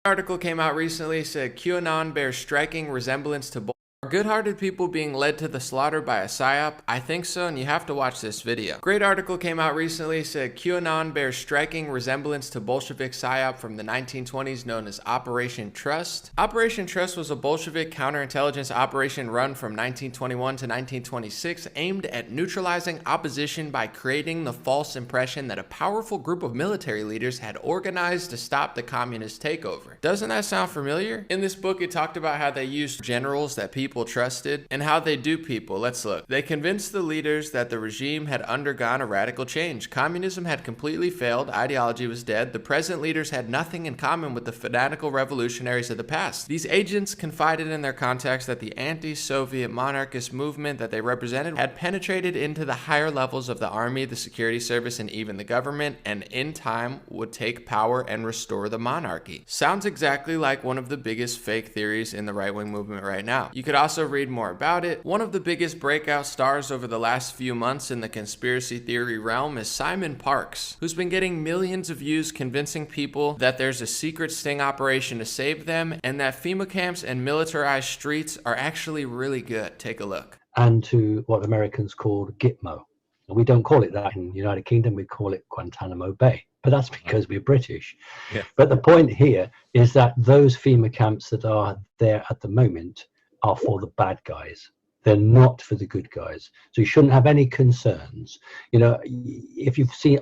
Article came out recently, said QAnon bears striking resemblance to are good-hearted people being led to the slaughter by a psy-op? I think so, and you have to watch this video. Great article came out recently, said QAnon bears striking resemblance to Bolshevik psy-op from the 1920s known as Operation Trust. Operation Trust was a Bolshevik counterintelligence operation run from 1921 to 1926 aimed at neutralizing opposition by creating the false impression that a powerful group of military leaders had organized to stop the communist takeover. Doesn't that sound familiar? In this book, it talked about how they used generals that people trusted and how they do people. Let's look. They convinced the leaders that the regime had undergone a radical change. Communism had completely failed. Ideology was dead. The present leaders had nothing in common with the fanatical revolutionaries of the past. These agents confided in their contacts that the anti-Soviet monarchist movement that they represented had penetrated into the higher levels of the army, the security service, and even the government, and in time would take power and restore the monarchy. Sounds exactly like one of the biggest fake theories in the right-wing movement right now. You could also read more about it. One of the biggest breakout stars over the last few months in the conspiracy theory realm is Simon Parkes, who's been getting millions of views convincing people that there's a secret sting operation to save them and that FEMA camps and militarized streets are actually really good. Take a look. And to what Americans called Gitmo. And we don't call it that in the United Kingdom, we call it Guantanamo Bay. But that's because we're British. Yeah. But the point here is that those FEMA camps that are there at the moment are for the bad guys. They're not for the good guys. So you shouldn't have any concerns. You know, if you've seen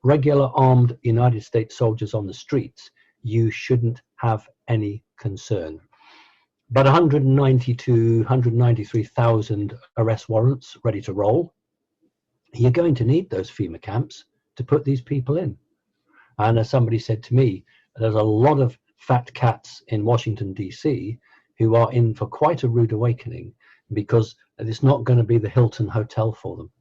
regular armed United States soldiers on the streets, you shouldn't have any concern. But 193,000 arrest warrants ready to roll. You're going to need those FEMA camps to put these people in. And as somebody said to me, there's a lot of fat cats in Washington, D.C., who are in for quite a rude awakening because it's not going to be the Hilton Hotel for them.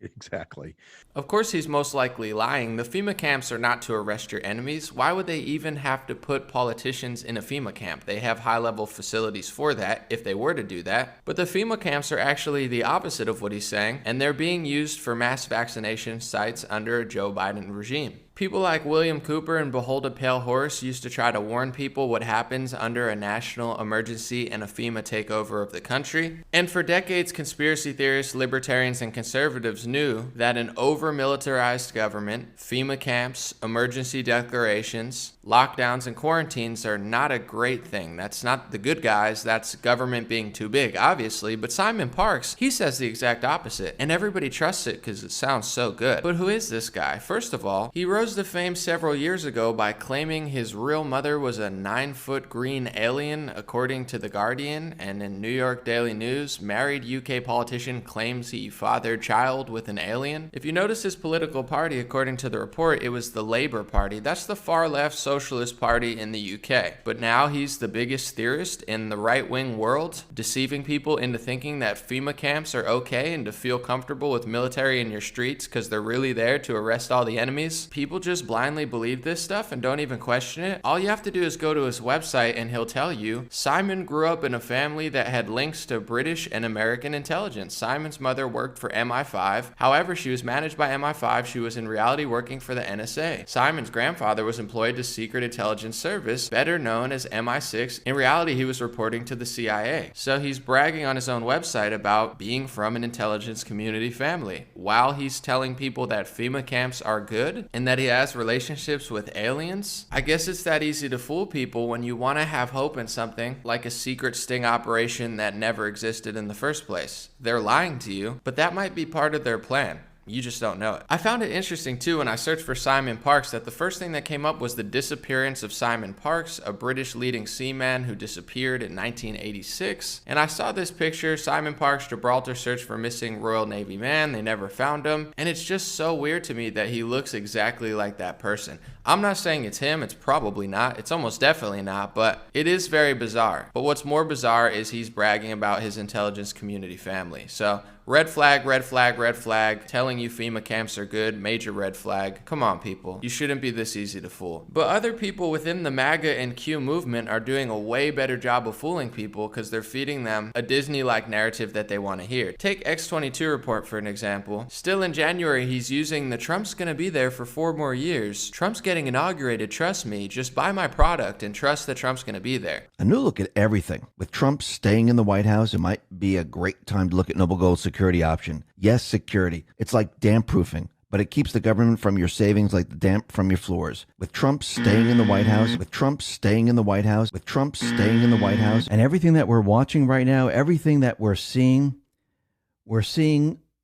Exactly. Of course, he's most likely lying. The FEMA camps are not to arrest your enemies. Why would they even have to put politicians in a FEMA camp? They have high-level facilities for that, if they were to do that. But the FEMA camps are actually the opposite of what he's saying, and they're being used for mass vaccination sites under a Joe Biden regime. People like William Cooper and Behold a Pale Horse used to try to warn people what happens under a national emergency and a FEMA takeover of the country. And for decades, conspiracy theorists, libertarians, and conservatives knew that an over-militarized government, FEMA camps, emergency declarations, lockdowns, and quarantines are not a great thing. That's not the good guys. That's government being too big, obviously. But Simon Parkes, he says the exact opposite. And everybody trusts it because it sounds so good. But who is this guy? First of all, he rose to fame several years ago by claiming his real mother was a 9-foot green alien, according to The Guardian, and in New York Daily News, married UK politician claims he fathered child with an alien. If you notice his political party, according to the report, it was the Labour Party. That's the far-left socialist party in the UK. But now he's the biggest theorist in the right-wing world, deceiving people into thinking that FEMA camps are okay and to feel comfortable with military in your streets because they're really there to arrest all the enemies. People just blindly believe this stuff and don't even question it. All you have to do is go to his website and he'll tell you Simon grew up in a family that had links to British and American intelligence. Simon's mother worked for MI5. However, she was managed by MI5. She was in reality working for the NSA. Simon's grandfather was employed to Secret Intelligence Service, better known as MI6. In reality, he was reporting to the CIA. So he's bragging on his own website about being from an intelligence community family, while he's telling people that FEMA camps are good and that he has relationships with aliens. I guess it's that easy to fool people when you want to have hope in something like a secret sting operation that never existed in the first place. They're lying to you, but that might be part of their plan. You just don't know it. I found it interesting too when I searched for Simon Parkes that the first thing that came up was the disappearance of Simon Parkes, a British leading seaman who disappeared in 1986. And I saw this picture, Simon Parkes, Gibraltar search for missing Royal Navy man. They never found him. And it's just so weird to me that he looks exactly like that person. I'm not saying it's him. It's probably not. It's almost definitely not, but it is very bizarre. But what's more bizarre is he's bragging about his intelligence community family. So red flag, red flag, red flag. Telling you FEMA camps are good, major red flag. Come on, people. You shouldn't be this easy to fool. But other people within the MAGA and Q movement are doing a way better job of fooling people because they're feeding them a Disney-like narrative that they want to hear. Take X22 report for an example. Still in January, he's using the Trump's gonna be there for 4 more years. Trump's getting getting inaugurated, trust me. Just buy my product and trust that Trump's going to be there. A new look at everything. With Trump staying in the White House, it might be a great time to look at Noble Gold's security option. Yes, security. It's like damp proofing, but it keeps the government from your savings like the damp from your floors. With Trump staying in the White House, with Trump staying in the White House, with Trump staying in the White House, and everything that we're watching right now, everything that we're seeing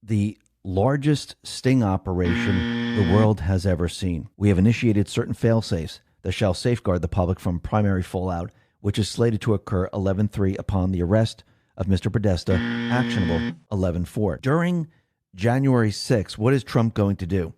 the largest sting operation the world has ever seen. We have initiated certain fail-safes that shall safeguard the public from primary fallout, which is slated to occur 11/3 upon the arrest of Mr. Podesta, actionable 11/4. During January 6th, what is Trump going to do?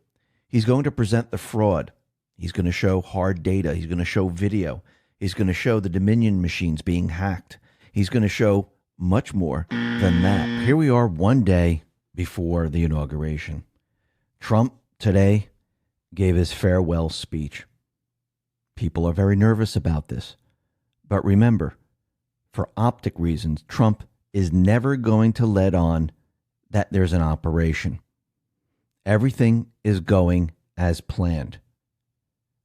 He's going to present the fraud. He's going to show hard data. He's going to show video. He's going to show the Dominion machines being hacked. He's going to show much more than that. Here we are one day before the inauguration. Trump today gave his farewell speech. People are very nervous about this. But remember, for optic reasons, Trump is never going to let on that there's an operation. Everything is going as planned.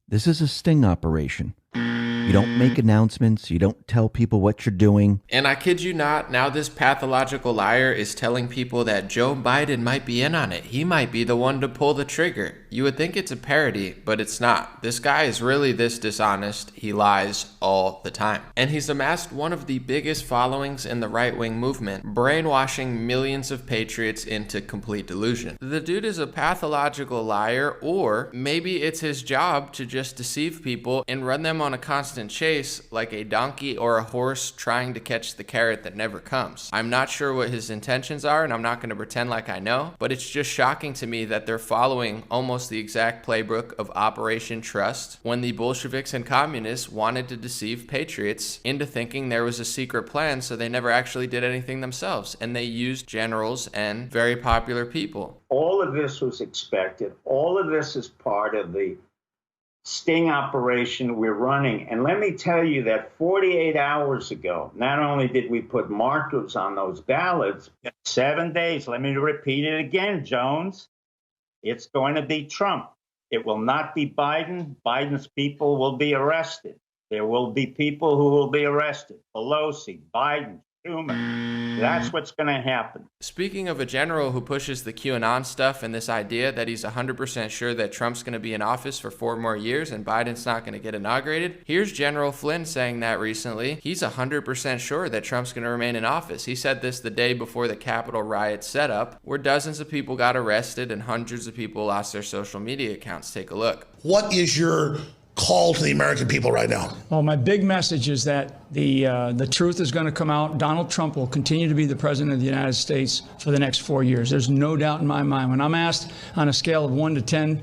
This is a sting operation. You don't make announcements. You don't tell people what you're doing. And I kid you not, now this pathological liar is telling people that Joe Biden might be in on it. He might be the one to pull the trigger. You would think it's a parody, but it's not. This guy is really this dishonest. He lies all the time. And he's amassed one of the biggest followings in the right-wing movement, brainwashing millions of patriots into complete delusion. The dude is a pathological liar, or maybe it's his job to just deceive people and run them on a constant chase like a donkey or a horse trying to catch the carrot that never comes. I'm not sure what his intentions are, and I'm not going to pretend like I know, but it's just shocking to me that they're following almost the exact playbook of Operation Trust when the Bolsheviks and communists wanted to deceive patriots into thinking there was a secret plan, so they never actually did anything themselves, and they used generals and very popular people. All of this was expected. All of this is part of the sting operation we're running. And let me tell you that 48 hours ago, not only did we put markers on those ballots, 7 days, let me repeat it again, Jones, it's going to be Trump. It will not be Biden. Biden's people will be arrested. There will be people who will be arrested. Pelosi, Biden, Schumer. That's what's going to happen. Speaking of a general who pushes the QAnon stuff and this idea that he's 100% sure that Trump's going to be in office for 4 more years and Biden's not going to get inaugurated, here's General Flynn saying that recently. He's 100% sure that Trump's going to remain in office. He said this the day before the Capitol riot set up, where dozens of people got arrested and hundreds of people lost their social media accounts. Take a look. What is your call to the American people right now? Well, my big message is that the truth is going to come out. Donald Trump will continue to be the president of the United States for the next 4 years. There's no doubt in my mind. When I'm asked on a scale of 1 to 10,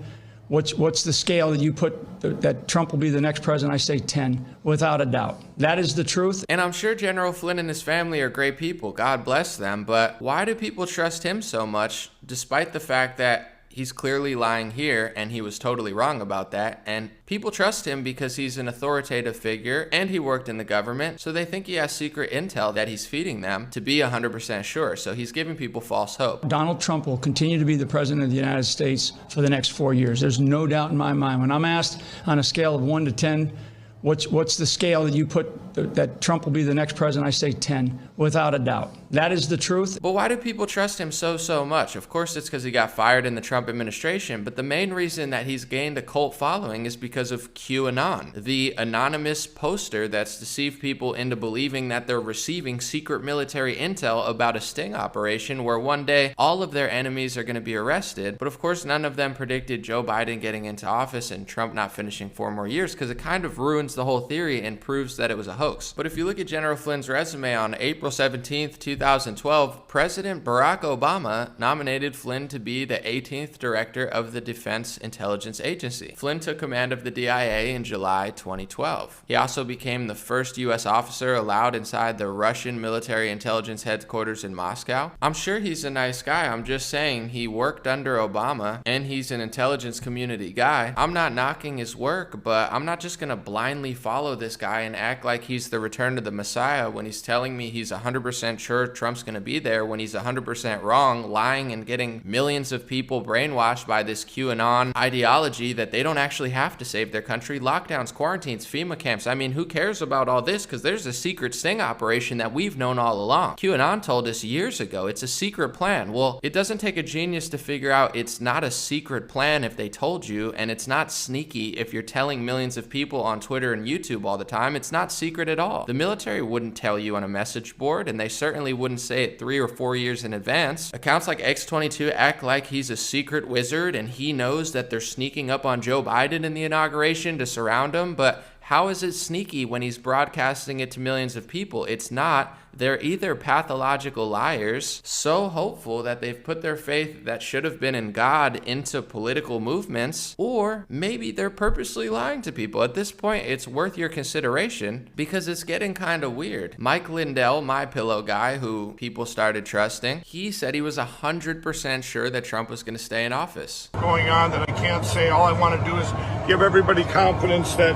what's the scale that you put that Trump will be the next president, I say 10, without a doubt. That is the truth. And I'm sure General Flynn and his family are great people. God bless them. But why do people trust him so much, despite the fact that he's clearly lying here, and he was totally wrong about that, and people trust him because he's an authoritative figure, and he worked in the government, so they think he has secret intel that he's feeding them to be 100% sure, so he's giving people false hope. Donald Trump will continue to be the president of the United States for the next 4 years. There's no doubt in my mind. When I'm asked on a scale of 1 to 10, what's the scale that you put that Trump will be the next president, I say 10, without a doubt. That is the truth. But why do people trust him so much? Of course, it's because he got fired in the Trump administration, but the main reason that he's gained a cult following is because of QAnon, the anonymous poster that's deceived people into believing that they're receiving secret military intel about a sting operation where one day all of their enemies are going to be arrested. But of course, none of them predicted Joe Biden getting into office and Trump not finishing 4 more years, because it kind of ruins the whole theory and proves that it was a hoax. But if you look at General Flynn's resume, on April 17th, 2012, President Barack Obama nominated Flynn to be the 18th director of the Defense Intelligence Agency. Flynn took command of the DIA in July 2012. He also became the first U.S. officer allowed inside the Russian military intelligence headquarters in Moscow. I'm sure he's a nice guy. I'm just saying he worked under Obama and he's an intelligence community guy. I'm not knocking his work, but I'm not just going to blindly follow this guy and act like he's the return of the Messiah when he's telling me he's 100% sure Trump's going to be there when he's 100% wrong, lying and getting millions of people brainwashed by this QAnon ideology that they don't actually have to save their country. Lockdowns, quarantines, FEMA camps. I mean, who cares about all this? Because there's a secret sting operation that we've known all along. QAnon told us years ago it's a secret plan. Well, it doesn't take a genius to figure out it's not a secret plan if they told you, and it's not sneaky if you're telling millions of people on Twitter and YouTube all the time. It's not secret at all. The military wouldn't tell you on a message board, and they certainly wouldn't say it 3 or 4 years in advance. Accounts like X22 act like he's a secret wizard and he knows that they're sneaking up on Joe Biden in the inauguration to surround him, but how is it sneaky when he's broadcasting it to millions of people? It's not. They're either pathological liars, so hopeful that they've put their faith that should have been in God into political movements, or maybe they're purposely lying to people. At this point, it's worth your consideration because it's getting kind of weird. Mike Lindell, my pillow guy, who people started trusting, he said he was 100% sure that Trump was going to stay in office. Going on that I can't say. All I want to do is give everybody confidence that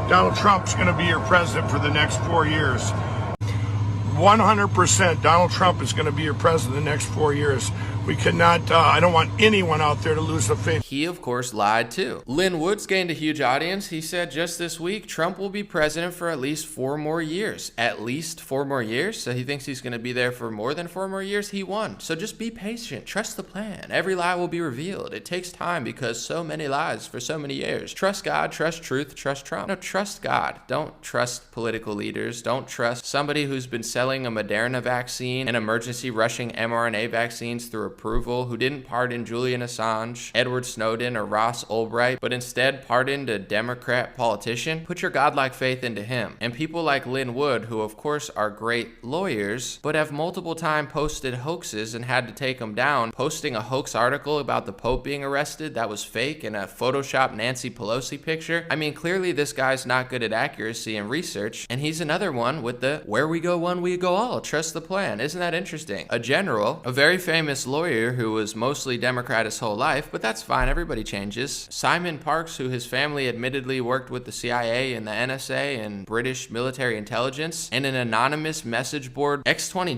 Donald Trump's going to be your president for the next 4 years. 100% Donald Trump is going to be your president the next 4 years. We cannot, I don't want anyone out there to lose the faith. He, of course, lied too. Lynn Woods gained a huge audience. He said just this week, Trump will be president for at least 4 more years. At least 4 more years? So he thinks he's going to be there for more than 4 more years? He won. So just be patient. Trust the plan. Every lie will be revealed. It takes time because so many lies for so many years. Trust God, trust truth, trust Trump. No, trust God. Don't trust political leaders. Don't trust somebody who's been selling a Moderna vaccine and emergency rushing mRNA vaccines through approval, who didn't pardon Julian Assange, Edward Snowden, or Ross Ulbright, but instead pardoned a Democrat politician. Put your godlike faith into him. And people like Lynn Wood, who of course are great lawyers, but have multiple times posted hoaxes and had to take them down, posting a hoax article about the Pope being arrested that was fake and a Photoshop Nancy Pelosi picture. I mean, clearly this guy's not good at accuracy and research, and he's another one with the where we go one, we go all. Trust the plan. Isn't that interesting? A general, a very famous lawyer who was mostly Democrat his whole life, but that's fine. Everybody changes. Simon Parks, who his family admittedly worked with the CIA and the NSA and British military intelligence, and an anonymous message board X22